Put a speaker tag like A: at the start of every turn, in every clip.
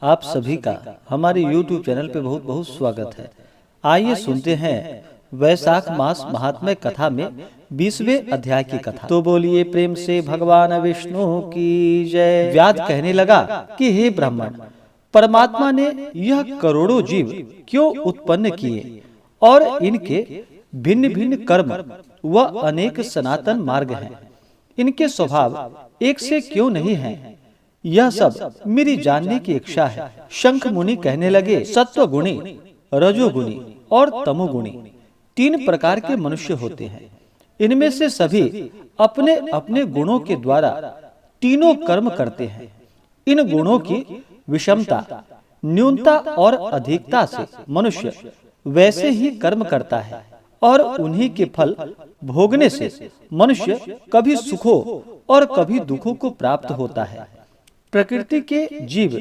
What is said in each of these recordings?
A: आप सभी का हमारे YouTube चैनल पे बहुत बहुत स्वागत है। आइए सुनते हैं वैशाख मास महात्म्य कथा में 20वें अध्याय की कथा। तो बोलिए प्रेम से भगवान विष्णु की जय। व्याध कहने लगा कि हे ब्राह्मण, परमात्मा ने यह करोड़ों जीव क्यों उत्पन्न किए और इनके भिन्न भिन्न कर्म व अनेक सनातन मार्ग हैं। इनके स्वभाव एक से क्यों नहीं हैं? यह सब मेरी जानने की इच्छा है। शंख मुनि कहने लगे, सत्व गुणी, रजोगुणी और तमोगुणी 3 प्रकार के मनुष्य होते हैं। इनमें से सभी अपने अपने गुणों के द्वारा तीनों कर्म करते हैं। इन गुणों की विषमता, न्यूनता और अधिकता से मनुष्य वैसे ही कर्म करता है और उन्हीं के फल भोगने से मनुष्य कभी सुखों और कभी दुखों को प्राप्त होता है। प्रकृति के जीव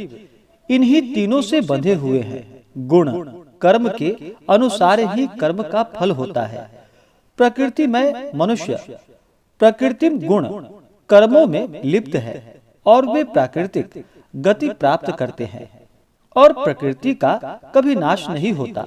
A: इन्हीं तीनों से बंधे हुए हैं। गुण कर्म के अनुसार ही कर्म का फल होता है। प्रकृति में मनुष्य प्रकृतिम गुण कर्मों में लिप्त है और वे प्राकृतिक गति प्राप्त करते हैं और प्रकृति का कभी नाश नहीं होता।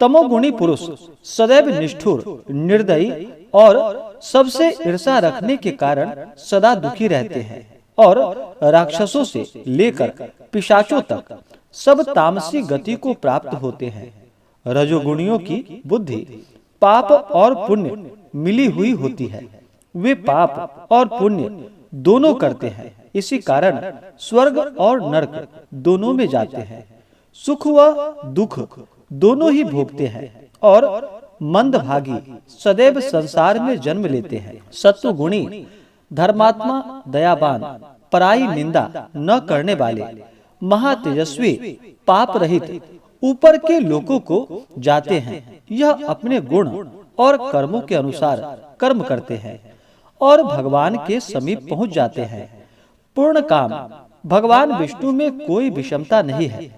A: तमोगुणी पुरुष सदैव निष्ठुर, निर्दयी और सबसे ईर्ष्या रखने के कारण सदा दुखी रहते हैं और राक्षसों से लेकर पिशाचों तक सब तामसी गति को प्राप्त होते हैं। रजोगुणियों की बुद्धि पाप और पुण्य मिली हुई होती है। वे पाप और पुण्य दोनों करते हैं। इसी कारण स्वर्ग और नरक दोनों में जाते हैं। सुख व दुख दोनों ही भोगते हैं और मंदभागी सदैव संसार में जन्म लेते हैं। सत्वगुणी धर्मात्मा, दयावान, पराई निंदा न करने वाले, महातेजस्वी, पाप रहित ऊपर के लोगों को जाते हैं। यह अपने गुण और कर्मों के अनुसार कर्म करते हैं और भगवान के समीप पहुंच जाते हैं। पूर्ण काम भगवान विष्णु में कोई विषमता नहीं है।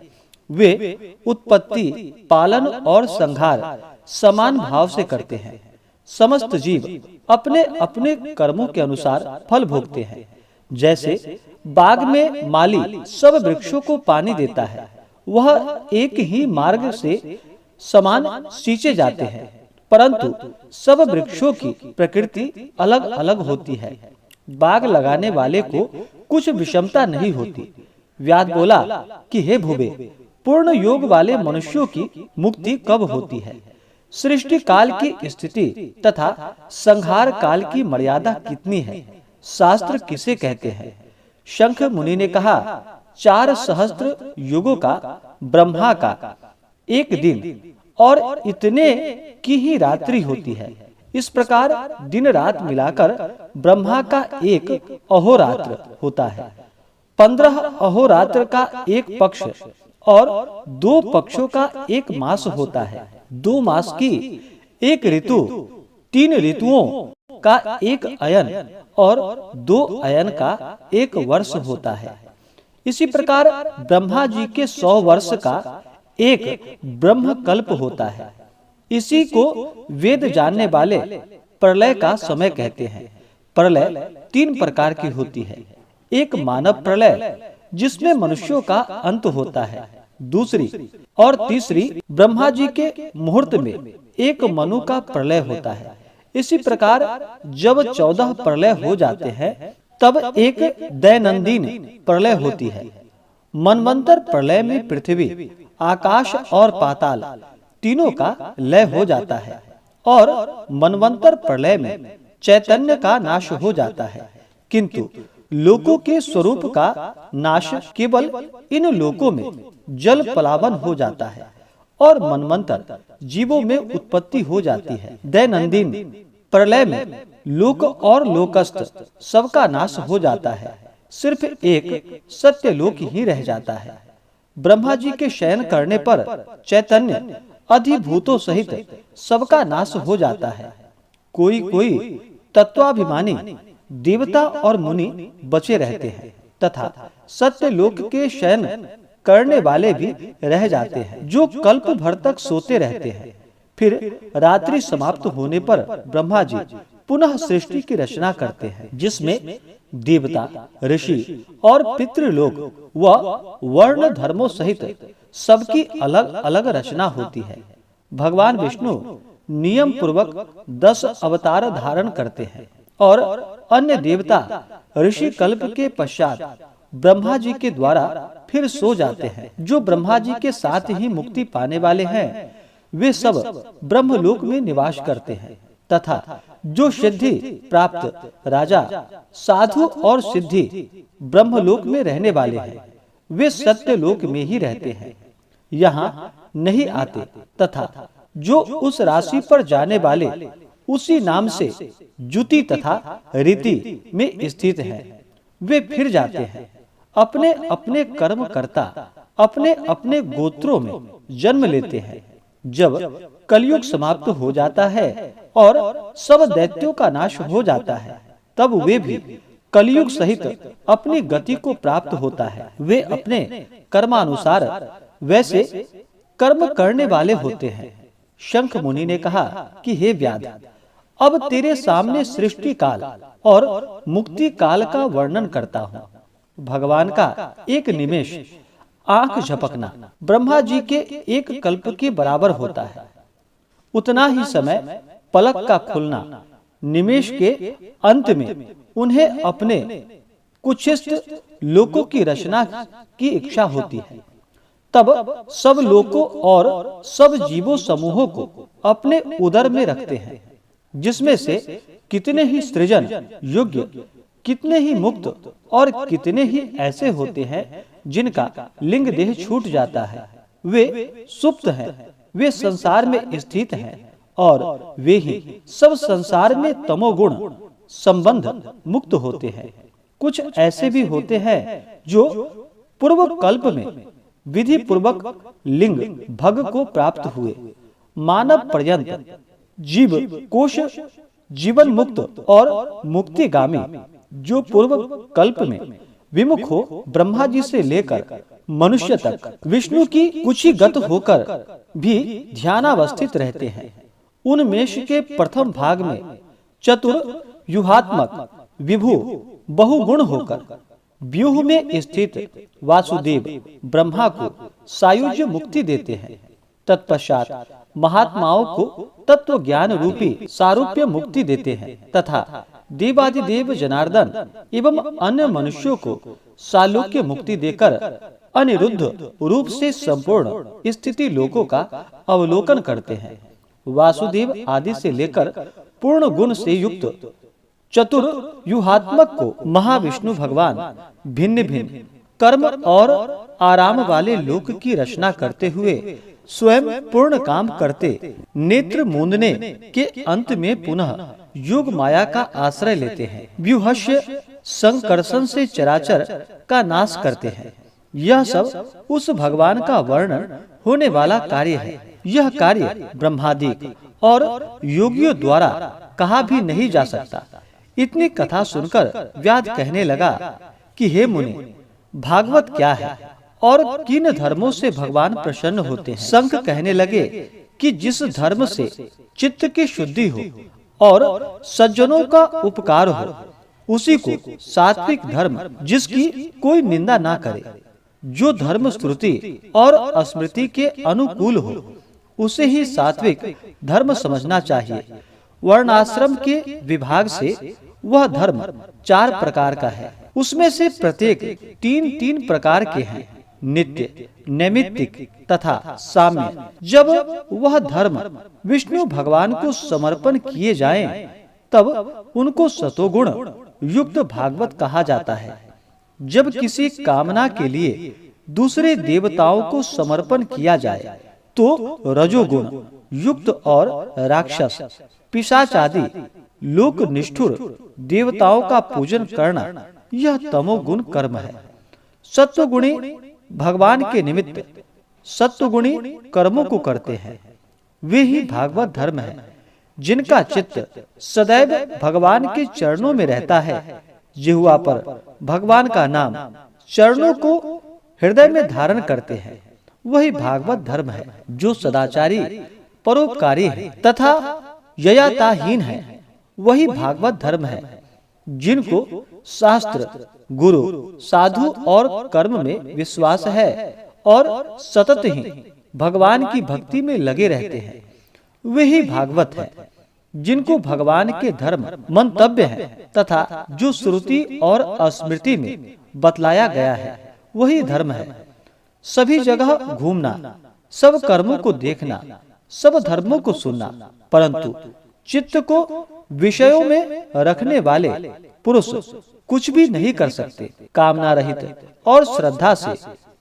A: वे उत्पत्ति, पालन और संहार समान भाव से करते हैं। समस्त जीव अपने अपने कर्मों के अनुसार फल भोगते हैं। जैसे बाग में माली सब वृक्षों को पानी देता है, वह एक ही मार्ग से समान सींचे जाते हैं, परंतु सब वृक्षों की प्रकृति अलग अलग होती है। बाग लगाने वाले को कुछ विषमता नहीं होती। व्याध बोला कि हे भूबे, पूर्ण योग वाले मनुष्यों की मुक्ति कब होती है? सृष्टि काल की स्थिति तथा संहार काल की मर्यादा कितनी है? शास्त्र किसे कहते हैं? शंख मुनि ने कहा, 4 सहस्त्र युगों का ब्रह्मा का एक दिन और इतने की ही रात्रि होती है। इस प्रकार दिन रात मिलाकर ब्रह्मा का एक अहोरात्र होता है। 15 अहोरात्र का एक पक्ष और 2 पक्षों का एक मास होता है। 2 मास की एक ऋतु, 3 ऋतुओं का एक अयन और 2 अयन का एक वर्ष होता है। इसी प्रकार ब्रह्मा जी के 100 वर्ष का एक ब्रह्म कल्प होता है। इसी को वेद जानने वाले प्रलय का समय कहते हैं। प्रलय 3 प्रकार की होती है। एक मानव प्रलय जिसमें मनुष्यों का अंत होता है। दूसरी और तीसरी ब्रह्मा जी के मुहूर्त में एक मनु का प्रलय होता है। इसी प्रकार जब 14 प्रलय हो जाते हैं तब एक दैनंदिन प्रलय होती है। मनवंतर प्रलय में पृथ्वी, आकाश और पाताल तीनों का लय हो जाता है और मनवंतर प्रलय में चैतन्य का नाश हो जाता है। किंतु लोकों के स्वरूप का नाश केवल इन लोकों में जल प्लावन हो जाता है और मनवंतर जीवों में उत्पत्ति हो जाती है। दैनंदिन प्रलय में लोक और लोकस्थ सबका नाश हो जाता है। सिर्फ एक सत्य लोक ही रह जाता है। ब्रह्मा जी के शयन करने पर चैतन्य अधिभूतों सहित सबका नाश हो जाता है। कोई कोई तत्वाभिमानी देवता और मुनि बचे रहते हैं तथा सत्य लोक के शयन करने वाले भी रह जाते हैं, जो कल्प भर तक सोते रहते हैं। फिर रात्रि समाप्त होने पर ब्रह्मा जी पुनः सृष्टि की रचना करते हैं, जिसमें देवता, ऋषि और पितृलोक व वर्ण धर्मों सहित सबकी अलग अलग रचना होती है। भगवान विष्णु नियम पूर्वक 10 अवतार धारण करते हैं और अन्य देवता ऋषि कल्प के पश्चात ब्रह्मा जी के द्वारा फिर सो जाते हैं। जो ब्रह्मा जी के साथ ही मुक्ति पाने वाले हैं, वे सब ब्रह्मलोक में निवास करते हैं तथा जो सिद्धि प्राप्त राजा, साधु और सिद्धि ब्रह्मलोक में रहने वाले हैं, वे सत्यलोक में ही रहते हैं, यहाँ नहीं आते तथा जो उस राशि पर जाने वाले उसी नाम से जुति तथा रीति में स्थित हैं, वे फिर जाते हैं। अपने अपने कर्म करता अपने अपने गोत्रों में जन्म लेते हैं। जब कलयुग समाप्त हो जाता है और सब दैत्यों का नाश हो जाता है, तब वे भी कलयुग सहित अपनी गति को प्राप्त होता है। वे अपने कर्मानुसार वैसे कर्म करने वाले होते हैं। शंख मुनि ने कहा कि हे व्याध, अब तेरे सामने सृष्टि काल और मुक्ति काल का वर्णन करता हूँ। भगवान का एक निमेष आंख झपकना ब्रह्मा जी के एक कल्प के बराबर होता है। उतना ही समय पलक का खुलना निमेष के अंत में उन्हें अपने कुछिष्ट लोकों की रचना की इच्छा होती है। तब सब लोकों और सब जीवों समूहों को अपने उदर में रखते हैं, जिसमें से कितने ही सृजन योग्य, कितने ही मुक्त और कितने ही ऐसे होते हैं जिनका लिंग देह छूट जाता है। वे सुप्त हैं, वे संसार में स्थित हैं और वे ही सब संसार में तमोगुण संबंध मुक्त होते हैं। कुछ ऐसे भी होते हैं जो पूर्व कल्प में विधि पूर्वक लिंग भग को प्राप्त हुए, मानव पर्यंत जीव कोश जीवन मुक्त और मुक्तिगामी, जो पूर्व कल्प में विमुख हो ब्रह्मा जी से लेकर मनुष्य तक विष्णु की कुक्षिगत होकर भी ध्यानावस्थित रहते हैं। उनमेष के प्रथम भाग में चतुर व्यूहात्मक विभु बहुगुण होकर व्यूह में स्थित वासुदेव ब्रह्मा को सायुज्य मुक्ति देते हैं। तत्पश्चात महात्माओं को तत्व ज्ञान रूपी सारूप्य मुक्ति देते हैं तथा देवादिदेव जनार्दन एवं अन्य मनुष्यों को सालोक्य मुक्ति देकर अनिरुद्ध रूप से संपूर्ण स्थिति लोकों का अवलोकन करते हैं। वासुदेव आदि से लेकर पूर्ण गुण से युक्त चतुर व्यूहात्मक को महाविष्णु भगवान भिन्न भिन्न कर्म और आराम वाले लोक की रचना करते हुए स्वयं पूर्ण काम करते नेत्र मूंदने के अंत में पुनः योग माया का आश्रय लेते हैं। व्यूहस्य संकर्षण से चराचर का नाश करते हैं। यह सब उस भगवान का वर्णन होने वाला कार्य है। यह कार्य ब्रह्मादिक और योगियों द्वारा कहा भी नहीं जा सकता। इतनी कथा सुनकर व्याध कहने लगा कि हे मुनि, भागवत क्या है और किन धर्मों से भगवान प्रसन्न होते हैं। शंख कहने लगे कि जिस धर्म से चित्त की शुद्धि हो और सज्जनों का उपकार हो, उसी को सात्विक धर्म, जिसकी कोई निंदा ना करे, जो धर्म श्रुति और स्मृति के अनुकूल हो, उसे ही सात्विक धर्म समझना चाहिए। वर्णाश्रम के विभाग से वह धर्म 4 प्रकार का है। उसमें से प्रत्येक 3-3 प्रकार के हैं, नित्य, नैमित्तिक तथा साम्य। जब वह धर्म विष्णु भगवान को समर्पण किए जाएं, तब उनको सतोगुण युक्त भागवत कहा जाता है। जब किसी कामना के लिए दूसरे देवताओं को समर्पण किया जाए, तो रजोगुण युक्त और राक्षस, पिशाच आदि लोक निष्ठुर देवताओं का पूजन करना, यह तमोगुण कर्म है। सत्वगुणी भगवान के निमित्त सत्वगुणी कर्मों को करते हैं, वे ही भागवत धर्म है। जिनका चित्त सदैव भगवान के चरणों में रहता है, जिह्वा पर भगवान का नाम, चरणों को हृदय में धारण करते हैं, वही भागवत धर्म है। जो सदाचारी, परोपकारी है तथा ययाताहीन है, वही भागवत धर्म है। जिनको शास्त्र, गुरु, साधु और कर्म में विश्वास है और सतत ही भगवान की भक्ति में लगे रहते हैं, वही भागवत है। जिनको भगवान के धर्म मंतव्य है तथा जो श्रुति और स्मृति में बतलाया गया है, वही धर्म है। सभी जगह घूमना, सब कर्मों को देखना, सब धर्मों को सुनना, परंतु चित्त को विषयों में रखने वाले पुरुष कुछ भी नहीं कर सकते। कामना रहित और श्रद्धा से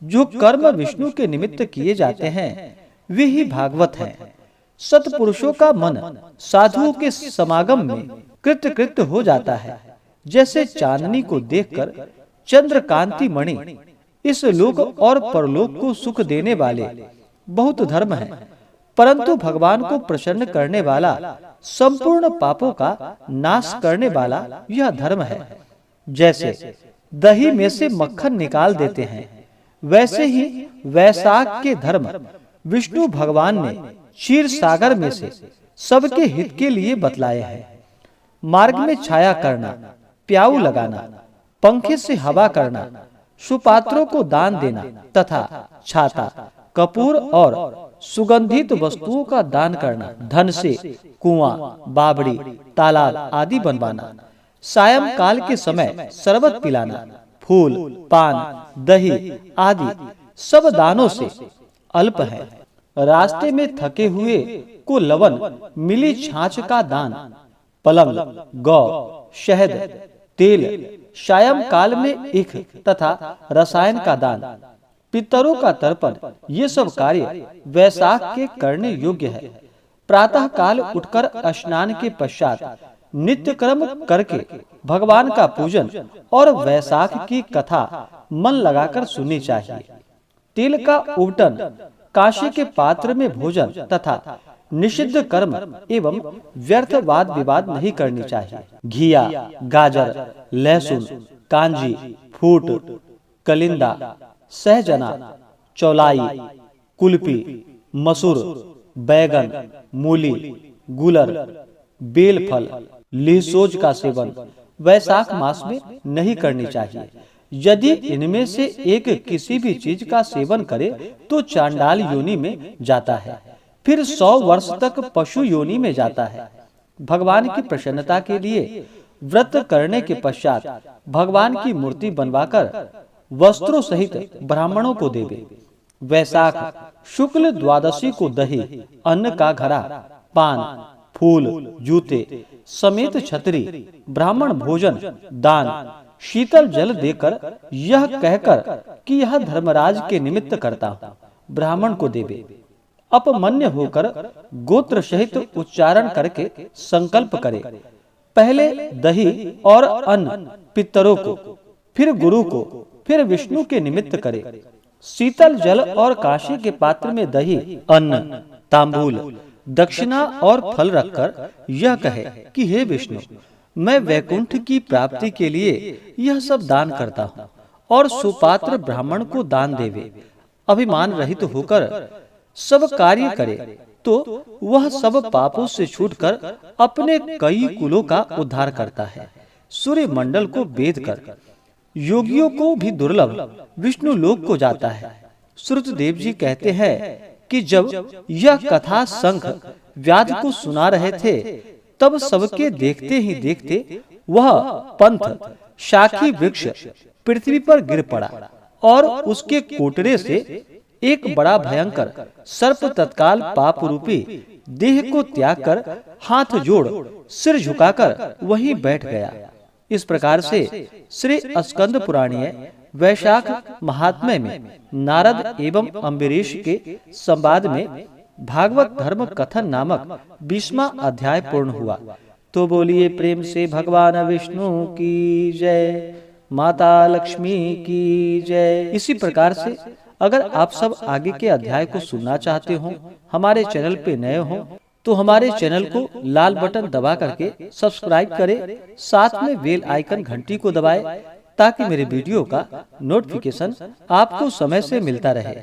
A: जो कर्म विष्णु के निमित्त किए जाते हैं, वे ही भागवत हैं। सत्पुरुषों का मन साधुओं के समागम में कृत हो जाता है। जैसे चांदनी को देखकर चंद्रकांति मणि इस लोक और परलोक को सुख देने वाले बहुत धर्म हैं, परंतु भगवान को प्रसन्न करने वाला, संपूर्ण पापों का नाश करने वाला यह धर्म है। जैसे दही में से मक्खन निकाल देते हैं, वैसे ही वैशाख के धर्म विष्णु भगवान ने क्षीर सागर में से सबके हित के लिए बतलाए हैं। मार्ग में छाया करना, प्याऊ लगाना, पंखे से हवा करना, सुपात्रों को दान देना तथा छाता, कपूर और सुगंधित वस्तुओं का दान करना, धन से कुआं, बावड़ी, तालाब आदि बनवाना, सायंकाल के समय शरबत पिलाना, फूल, पान, दही आदि सब दानों से अल्प है। रास्ते में थके हुए को लवण मिली छाछ का दान, पलंग, गौ, शहद, तेल, सायंकाल में ईख तथा रसायन का दान, पितरों का तर्पण, ये सब कार्य वैशाख के करने योग्य है। प्रातः काल उठकर स्नान के पश्चात नित्य कर्म करके भगवान का पूजन और वैशाख की कथा मन लगाकर सुननी चाहिए। तेल का उबटन, कांसे के पात्र में भोजन तथा निषिद्ध कर्म एवं व्यर्थ वाद विवाद नहीं करनी चाहिए। घिया, गाजर, लहसुन, कांजी, फूट, कलिंदा, सहजना, चौलाई, कुल्फी, मसूर, बैगन, मूली, गुलर, बेलफल, लिहसोज का सेवन वैशाख मास में नहीं करनी चाहिए। यदि इनमें से एक किसी भी चीज का सेवन करे तो चांडाल योनि में जाता है, फिर 100 वर्ष तक पशु योनि में जाता है। भगवान की प्रसन्नता के लिए व्रत करने के पश्चात भगवान की मूर्ति बनवाकर वस्त्रों सहित ब्राह्मणों को देवे। वैशाख शुक्ल द्वादशी को दही, अन्न का घड़ा, पान, फूल, जूते समेत छतरी, ब्राह्मण भोजन, दान, शीतल जल देकर यह कहकर कि यह धर्मराज के निमित्त करता हूँ, ब्राह्मण को देवे। अपमन्य होकर गोत्र सहित उच्चारण करके संकल्प करे। पहले दही और अन्न पितरों को, फिर गुरु को, फिर विष्णु के निमित्त करे। शीतल जल और कांसे के पात्र में दही, अन्न, तांबूल, दक्षिणा और फल रखकर यह कहे कि हे विष्णु, मैं वैकुंठ की प्राप्ति के लिए यह सब दान करता हूँ, और सुपात्र ब्राह्मण को दान देवे। अभिमान रहित होकर सब कार्य करे तो वह सब पापों से छूटकर अपने कई कुलों का उद्धार करता है। सूर्य मंडल को भेद कर योगियों को भी दुर्लभ विष्णु लोक को जाता है। श्रुतदेव जी कहते हैं कि जब यह कथा शंख व्याध को सुना रहे थे, तब सबके देखते ही देखते वह पंथ शाखी वृक्ष पृथ्वी पर गिर पड़ा और उसके कोटरे से एक बड़ा भयंकर सर्प तत्काल पाप रूपी देह को त्याग कर हाथ जोड़ सिर झुकाकर वहीं बैठ गया। इस प्रकार से श्री स्कंद पुराणीय वैशाख महात्म्य में नारद एवं अम्बरीश के संवाद में भागवत धर्म कथन नामक 20वां अध्याय पूर्ण हुआ। तो बोलिए प्रेम से भगवान विष्णु की जय, माता लक्ष्मी की जय। इसी प्रकार से अगर आप सब आगे के अध्याय को सुनना चाहते हो, हमारे चैनल पे नए हो, तो हमारे चैनल को लाल बटन दबा करके सब्सक्राइब करें, साथ में बेल आइकन घंटी को दबाएं ताकि मेरे वीडियो का नोटिफिकेशन आपको समय से मिलता रहे।